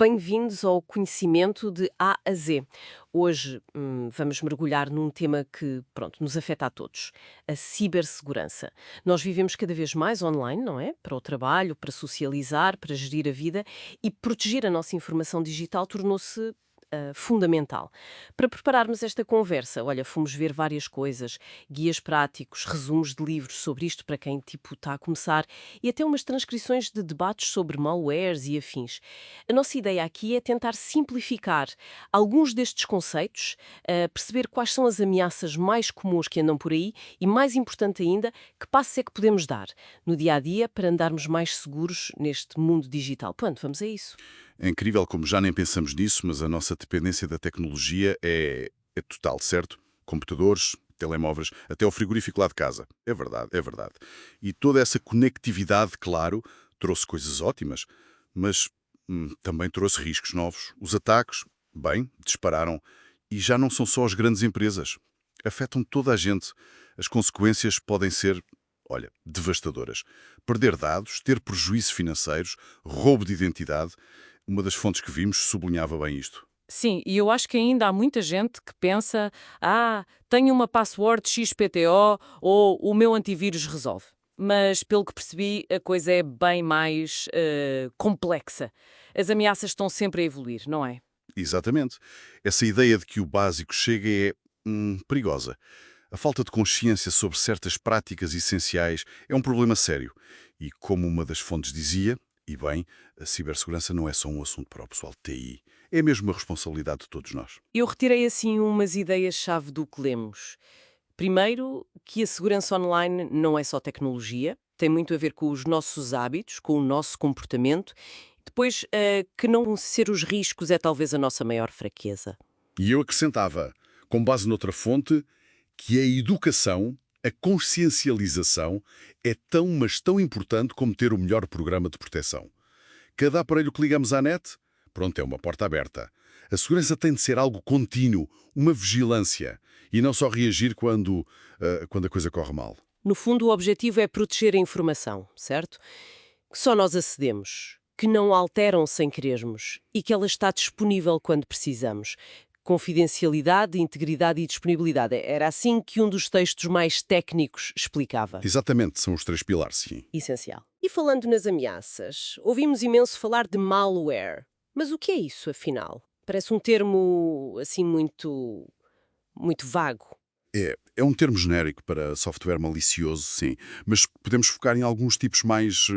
Bem-vindos ao conhecimento de A a Z. Hoje vamos mergulhar num tema que, pronto, nos afeta a todos, a cibersegurança. Nós vivemos cada vez mais online, não é? Para o trabalho, para socializar, para gerir a vida e proteger a nossa informação digital tornou-se fundamental. Para prepararmos esta conversa, olha, fomos ver várias coisas, guias práticos, resumos de livros sobre isto para quem tipo está a começar e até umas transcrições de debates sobre malwares e afins. A nossa ideia aqui é tentar simplificar alguns destes conceitos, perceber quais são as ameaças mais comuns que andam por aí e, mais importante ainda, que passos é que podemos dar no dia a dia para andarmos mais seguros neste mundo digital. Pronto, vamos a isso. É incrível como já nem pensamos nisso, mas a nossa dependência da tecnologia é total, certo? Computadores, telemóveis, até o frigorífico lá de casa. É verdade, é verdade. E toda essa conectividade, claro, trouxe coisas ótimas, mas também trouxe riscos novos. Os ataques, bem, dispararam. E já não são só as grandes empresas. Afetam toda a gente. As consequências podem ser, olha, devastadoras. Perder dados, ter prejuízos financeiros, roubo de identidade. Uma das fontes que vimos sublinhava bem isto. Sim, e eu acho que ainda há muita gente que pensa: tenho uma password XPTO ou o meu antivírus resolve. Mas, pelo que percebi, a coisa é bem mais complexa. As ameaças estão sempre a evoluir, não é? Exatamente. Essa ideia de que o básico chega é perigosa. A falta de consciência sobre certas práticas essenciais é um problema sério. E como uma das fontes dizia, e bem, a cibersegurança não é só um assunto para o pessoal de TI. É mesmo uma responsabilidade de todos nós. Eu retirei assim umas ideias-chave do que lemos. Primeiro, que a segurança online não é só tecnologia, tem muito a ver com os nossos hábitos, com o nosso comportamento. Depois, que não ser os riscos é talvez a nossa maior fraqueza. E eu acrescentava, com base noutra fonte, que a educação, a consciencialização, é tão, mas tão importante como ter o melhor programa de proteção. Cada aparelho que ligamos à net, pronto, é uma porta aberta. A segurança tem de ser algo contínuo, uma vigilância, e não só reagir quando a coisa corre mal. No fundo, o objetivo é proteger a informação, certo? Que só nós acedemos, que não alteram sem querermos e que ela está disponível quando precisamos. Confidencialidade, integridade e disponibilidade. Era assim que um dos textos mais técnicos explicava. Exatamente, são os três pilares, sim. Essencial. E falando nas ameaças, ouvimos imenso falar de malware. Mas o que é isso, afinal? Parece um termo, assim, muito vago. É um termo genérico para software malicioso, sim, mas podemos focar em alguns tipos mais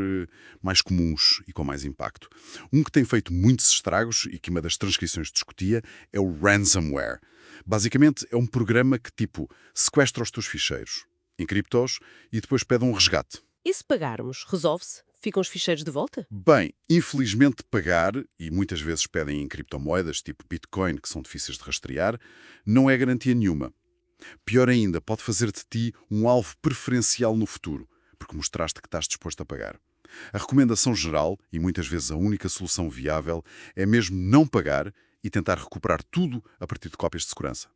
comuns e com mais impacto. Um que tem feito muitos estragos e que uma das transcrições discutia é o ransomware. Basicamente, é um programa que, tipo, sequestra os teus ficheiros, encripta-os e depois pede um resgate. E se pagarmos, resolve-se? Ficam os ficheiros de volta? Bem, infelizmente pagar, e muitas vezes pedem em criptomoedas, tipo Bitcoin, que são difíceis de rastrear, não é garantia nenhuma. Pior ainda, pode fazer de ti um alvo preferencial no futuro, porque mostraste que estás disposto a pagar. A recomendação geral, e muitas vezes a única solução viável, é mesmo não pagar e tentar recuperar tudo a partir de cópias de segurança.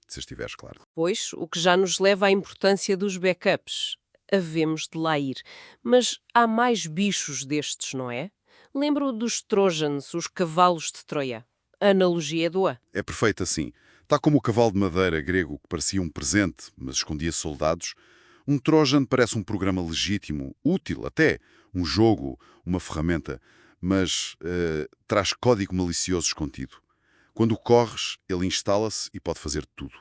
Se estiveres, claro. Pois, o que já nos leva à importância dos backups. Havemos de lá ir. Mas há mais bichos destes, não é? Lembro dos Trojans, os cavalos de Troia. A analogia é boa. É perfeito assim. Tal como o cavalo de madeira grego que parecia um presente, mas escondia soldados, um Trojan parece um programa legítimo, útil até, um jogo, uma ferramenta, mas traz código malicioso escondido. Quando o corres, ele instala-se e pode fazer tudo.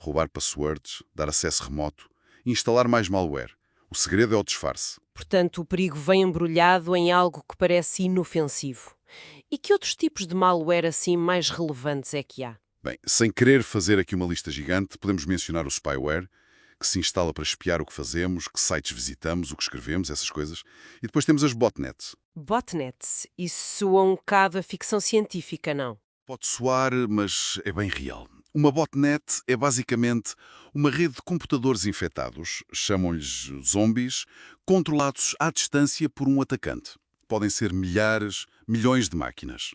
Roubar passwords, dar acesso remoto e instalar mais malware. O segredo é o disfarce. Portanto, o perigo vem embrulhado em algo que parece inofensivo. E que outros tipos de malware assim mais relevantes é que há? Bem, sem querer fazer aqui uma lista gigante, podemos mencionar o spyware, que se instala para espiar o que fazemos, que sites visitamos, o que escrevemos, essas coisas. E depois temos as botnets. Botnets. Isso soa um bocado a ficção científica, não? Pode soar, mas é bem real. Uma botnet é basicamente uma rede de computadores infectados, chamam-lhes zombies, controlados à distância por um atacante. Podem ser milhares, milhões de máquinas.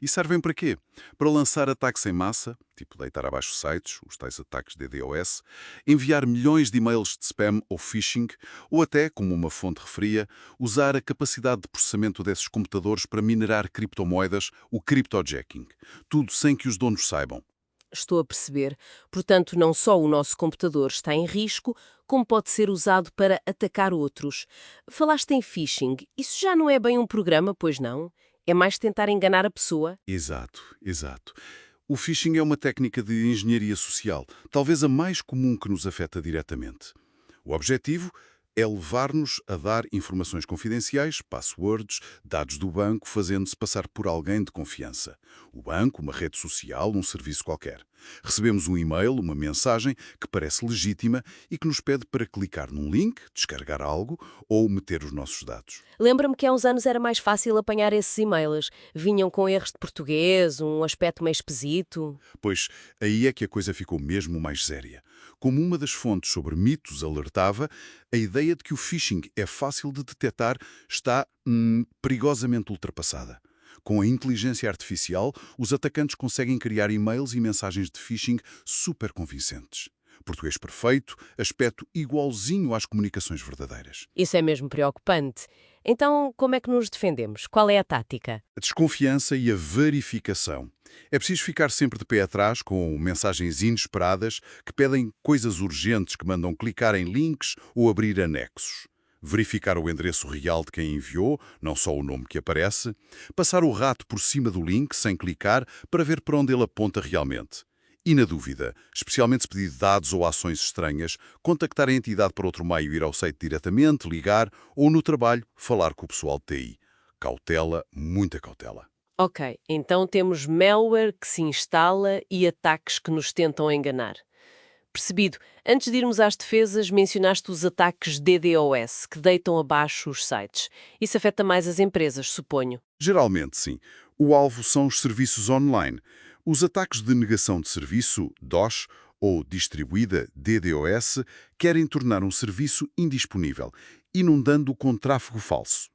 E servem para quê? Para lançar ataques em massa, tipo deitar abaixo sites, os tais ataques DDoS, enviar milhões de e-mails de spam ou phishing, ou até, como uma fonte referia, usar a capacidade de processamento desses computadores para minerar criptomoedas, o cryptojacking. Tudo sem que os donos saibam. Estou a perceber. Portanto, não só o nosso computador está em risco, como pode ser usado para atacar outros. Falaste em phishing. Isso já não é bem um programa, pois não? É mais tentar enganar a pessoa? Exato, exato. O phishing é uma técnica de engenharia social, talvez a mais comum que nos afeta diretamente. O objetivo é levar-nos a dar informações confidenciais, passwords, dados do banco, fazendo-se passar por alguém de confiança. O banco, uma rede social, um serviço qualquer. Recebemos um e-mail, uma mensagem que parece legítima e que nos pede para clicar num link, descarregar algo ou meter os nossos dados. Lembra-me que há uns anos era mais fácil apanhar esses e-mails. Vinham com erros de português, um aspecto meio esquisito. Pois aí é que a coisa ficou mesmo mais séria. Como uma das fontes sobre mitos alertava, a ideia de que o phishing é fácil de detectar está perigosamente ultrapassada. Com a inteligência artificial, os atacantes conseguem criar e-mails e mensagens de phishing super convincentes. Português perfeito, aspecto igualzinho às comunicações verdadeiras. Isso é mesmo preocupante. Então, como é que nos defendemos? Qual é a tática? A desconfiança e a verificação. É preciso ficar sempre de pé atrás com mensagens inesperadas que pedem coisas urgentes que mandam clicar em links ou abrir anexos. Verificar o endereço real de quem enviou, não só o nome que aparece. Passar o rato por cima do link sem clicar para ver para onde ele aponta realmente. E na dúvida, especialmente se pedir dados ou ações estranhas, contactar a entidade por outro meio, ir ao site diretamente, ligar ou no trabalho, falar com o pessoal de TI. Cautela, muita cautela. Ok, então temos malware que se instala e ataques que nos tentam enganar. Percebido. Antes de irmos às defesas, mencionaste os ataques DDoS, que deitam abaixo os sites. Isso afeta mais as empresas, suponho. Geralmente, sim. O alvo são os serviços online. Os ataques de negação de serviço, DOS, ou distribuída, DDoS, querem tornar um serviço indisponível, inundando-o com tráfego falso.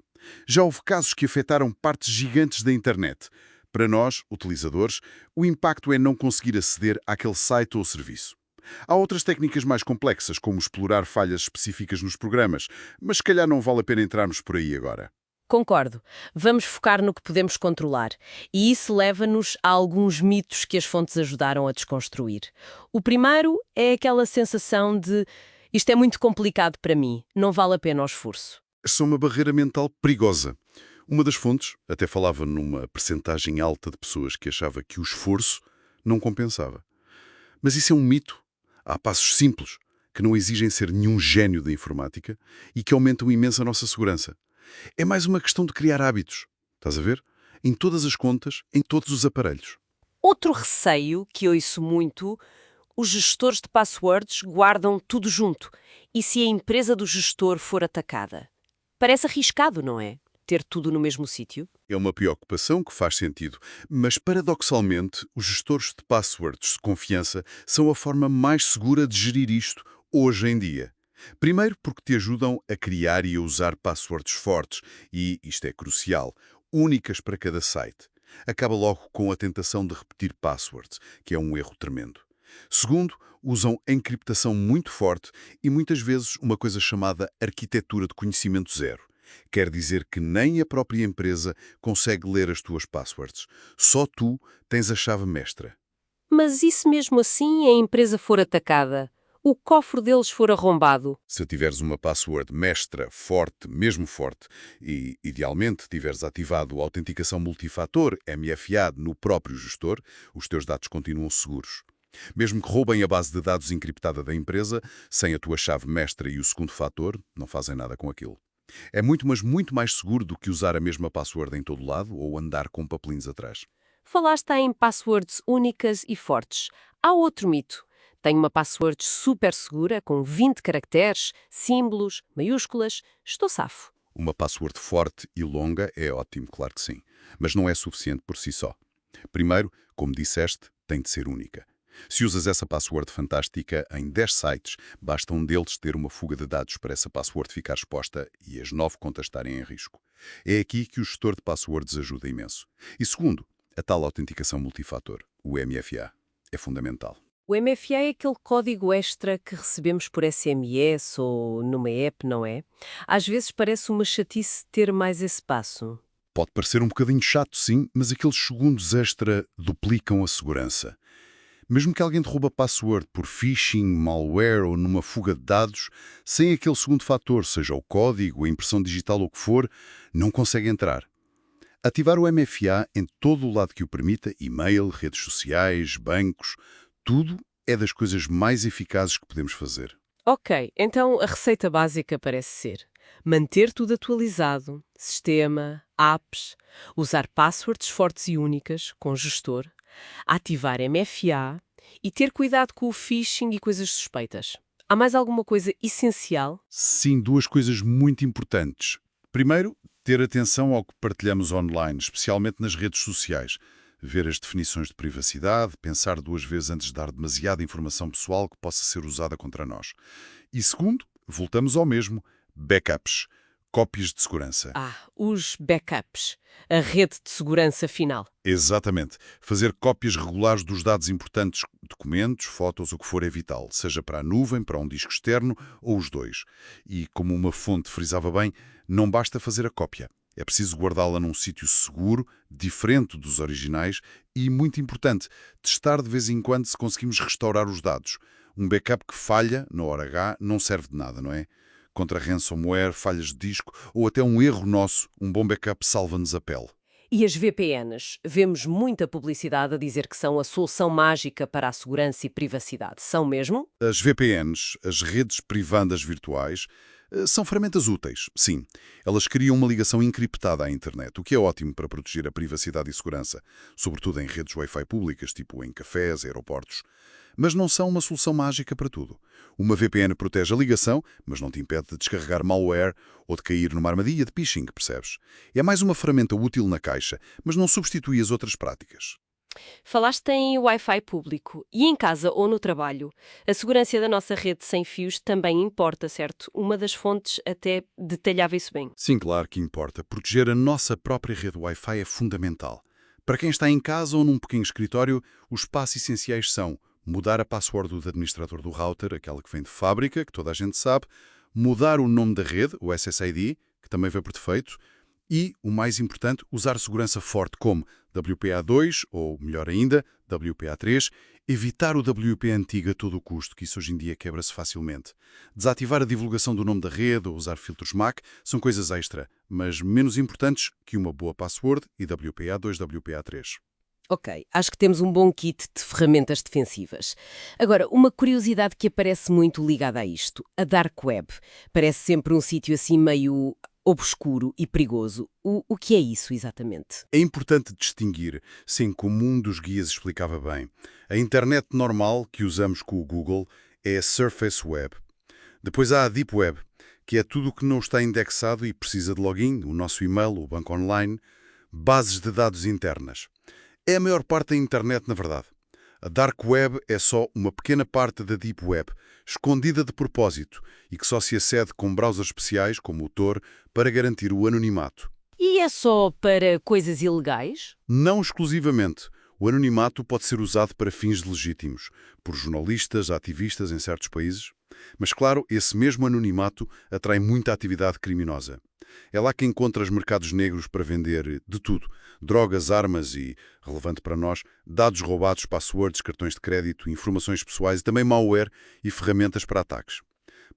Já houve casos que afetaram partes gigantes da internet. Para nós, utilizadores, o impacto é não conseguir aceder àquele site ou serviço. Há outras técnicas mais complexas, como explorar falhas específicas nos programas, mas se calhar não vale a pena entrarmos por aí agora. Concordo. Vamos focar no que podemos controlar. E isso leva-nos a alguns mitos que as fontes ajudaram a desconstruir. O primeiro é aquela sensação de isto é muito complicado para mim, não vale a pena o esforço. São uma barreira mental perigosa. Uma das fontes até falava numa percentagem alta de pessoas que achava que o esforço não compensava. Mas isso é um mito. Há passos simples, que não exigem ser nenhum gênio da informática e que aumentam imenso a nossa segurança. É mais uma questão de criar hábitos. Estás a ver? Em todas as contas, em todos os aparelhos. Outro receio que ouço muito, os gestores de passwords guardam tudo junto. E se a empresa do gestor for atacada? Parece arriscado, não é? Ter tudo no mesmo sítio? É uma preocupação que faz sentido, mas paradoxalmente, os gestores de passwords de confiança são a forma mais segura de gerir isto hoje em dia. Primeiro porque te ajudam a criar e a usar passwords fortes e, isto é crucial, únicas para cada site. Acaba logo com a tentação de repetir passwords, que é um erro tremendo. Segundo, usam encriptação muito forte e muitas vezes uma coisa chamada arquitetura de conhecimento zero. Quer dizer que nem a própria empresa consegue ler as tuas passwords. Só tu tens a chave mestra. Mas e se mesmo assim a empresa for atacada? O cofre deles for arrombado? Se tiveres uma password mestra, forte, mesmo forte, e idealmente tiveres ativado a autenticação multifator, MFA, no próprio gestor, os teus dados continuam seguros. Mesmo que roubem a base de dados encriptada da empresa, sem a tua chave mestra e o segundo fator, não fazem nada com aquilo. É muito, mas muito mais seguro do que usar a mesma password em todo lado ou andar com papelinhos atrás. Falaste em passwords únicas e fortes. Há outro mito. Tenho uma password super segura, com 20 caracteres, símbolos, maiúsculas. Estou safo. Uma password forte e longa é ótimo, claro que sim. Mas não é suficiente por si só. Primeiro, como disseste, tem de ser única. Se usas essa password fantástica em 10 sites, basta um deles ter uma fuga de dados para essa password ficar exposta e as 9 contas estarem em risco. É aqui que o gestor de passwords ajuda imenso. E segundo, A tal autenticação multifator, o MFA, é fundamental. O MFA é aquele código extra que recebemos por SMS ou numa app, não é? Às vezes parece uma chatice ter mais esse passo. Pode parecer um bocadinho chato, sim, mas aqueles segundos extra duplicam a segurança. Mesmo que alguém derruba a password por phishing, malware ou numa fuga de dados, sem aquele segundo fator, seja o código, a impressão digital ou o que for, não consegue entrar. Ativar o MFA em todo o lado que o permita, e-mail, redes sociais, bancos, tudo é das coisas mais eficazes que podemos fazer. Ok, então a receita básica parece ser manter tudo atualizado, sistema, apps, usar passwords fortes e únicas, com gestor, ativar MFA e ter cuidado com o phishing e coisas suspeitas. Há mais alguma coisa essencial? Sim, duas coisas muito importantes. Primeiro, ter atenção ao que partilhamos online, especialmente nas redes sociais. Ver as definições de privacidade, pensar duas vezes antes de dar demasiada informação pessoal que possa ser usada contra nós. E segundo, voltamos ao mesmo, backups, cópias de segurança. Os backups, a rede de segurança final. Exatamente. Fazer cópias regulares dos dados importantes, documentos, fotos, o que for é vital, seja para a nuvem, para um disco externo ou os dois. E, como uma fonte frisava bem, não basta fazer a cópia. É preciso guardá-la num sítio seguro, diferente dos originais e, muito importante, testar de vez em quando se conseguimos restaurar os dados. Um backup que falha, na hora H, não serve de nada, não é? Contra ransomware, falhas de disco ou até um erro nosso, um bom backup salva-nos a pele. E as VPNs? Vemos muita publicidade a dizer que são a solução mágica para a segurança e privacidade. São mesmo? As VPNs, as redes privadas virtuais, são ferramentas úteis, sim. Elas criam uma ligação encriptada à internet, o que é ótimo para proteger a privacidade e segurança, sobretudo em redes Wi-Fi públicas, tipo em cafés, aeroportos. Mas não são uma solução mágica para tudo. Uma VPN protege a ligação, mas não te impede de descarregar malware ou de cair numa armadilha de phishing, percebes? É mais uma ferramenta útil na caixa, mas não substitui as outras práticas. Falaste em Wi-Fi público e em casa ou no trabalho. A segurança da nossa rede sem fios também importa, certo? Uma das fontes até detalhava isso bem. Sim, claro que importa. Proteger a nossa própria rede Wi-Fi é fundamental. Para quem está em casa ou num pequeno escritório, os passos essenciais são mudar a password do administrador do router, aquela que vem de fábrica, que toda a gente sabe, mudar o nome da rede, o SSID, que também vem por defeito, e, o mais importante, usar segurança forte como WPA2 ou, melhor ainda, WPA3, evitar o WP antigo a todo o custo, que isso hoje em dia quebra-se facilmente. Desativar a divulgação do nome da rede ou usar filtros MAC são coisas extra, mas menos importantes que uma boa password e WPA2, WPA3. Ok, acho que temos um bom kit de ferramentas defensivas. Agora, uma curiosidade que aparece muito ligada a isto, a Dark Web. Parece sempre um sítio assim meio obscuro e perigoso. O que é isso exatamente? É importante distinguir, sim, como um dos guias explicava bem. A internet normal que usamos com o Google é a Surface Web. Depois há a Deep Web, que é tudo o que não está indexado e precisa de login, o nosso e-mail, o banco online, bases de dados internas. É a maior parte da internet, na verdade. A Dark Web é só uma pequena parte da Deep Web, escondida de propósito e que só se acede com browsers especiais, como o Tor, para garantir o anonimato. E é só para coisas ilegais? Não exclusivamente. O anonimato pode ser usado para fins legítimos, por jornalistas, ativistas em certos países. Mas, claro, esse mesmo anonimato atrai muita atividade criminosa. É lá que encontras mercados negros para vender de tudo. Drogas, armas e, relevante para nós, dados roubados, passwords, cartões de crédito, informações pessoais e também malware e ferramentas para ataques.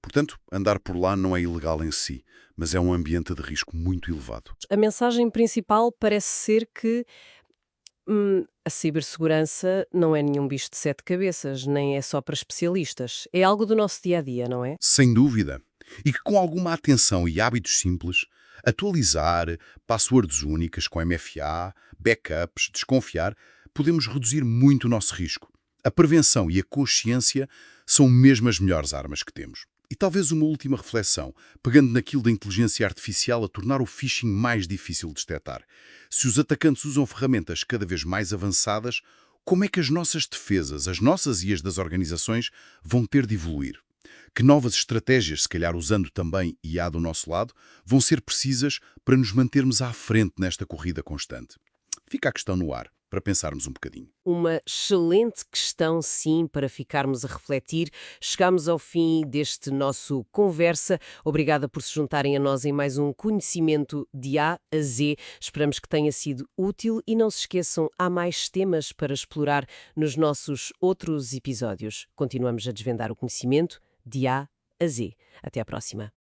Portanto, andar por lá não é ilegal em si, mas é um ambiente de risco muito elevado. A mensagem principal parece ser que a cibersegurança não é nenhum bicho de sete cabeças, nem é só para especialistas. É algo do nosso dia-a-dia, não é? Sem dúvida. E que com alguma atenção e hábitos simples, atualizar, passwords únicas com MFA, backups, desconfiar, podemos reduzir muito o nosso risco. A prevenção e a consciência são mesmo as melhores armas que temos. E talvez uma última reflexão, pegando naquilo da inteligência artificial a tornar o phishing mais difícil de detectar. Se os atacantes usam ferramentas cada vez mais avançadas, como é que as nossas defesas, as nossas e as das organizações, vão ter de evoluir? Que novas estratégias, se calhar usando também IA do nosso lado, vão ser precisas para nos mantermos à frente nesta corrida constante? Fica a questão no ar. para pensarmos um bocadinho. Uma excelente questão, sim, para ficarmos a refletir. Chegamos ao fim deste nosso conversa. Obrigada por se juntarem a nós em mais um Conhecimento de A a Z. Esperamos que tenha sido útil e não se esqueçam, há mais temas para explorar nos nossos outros episódios. Continuamos a desvendar o conhecimento de A a Z. Até à próxima.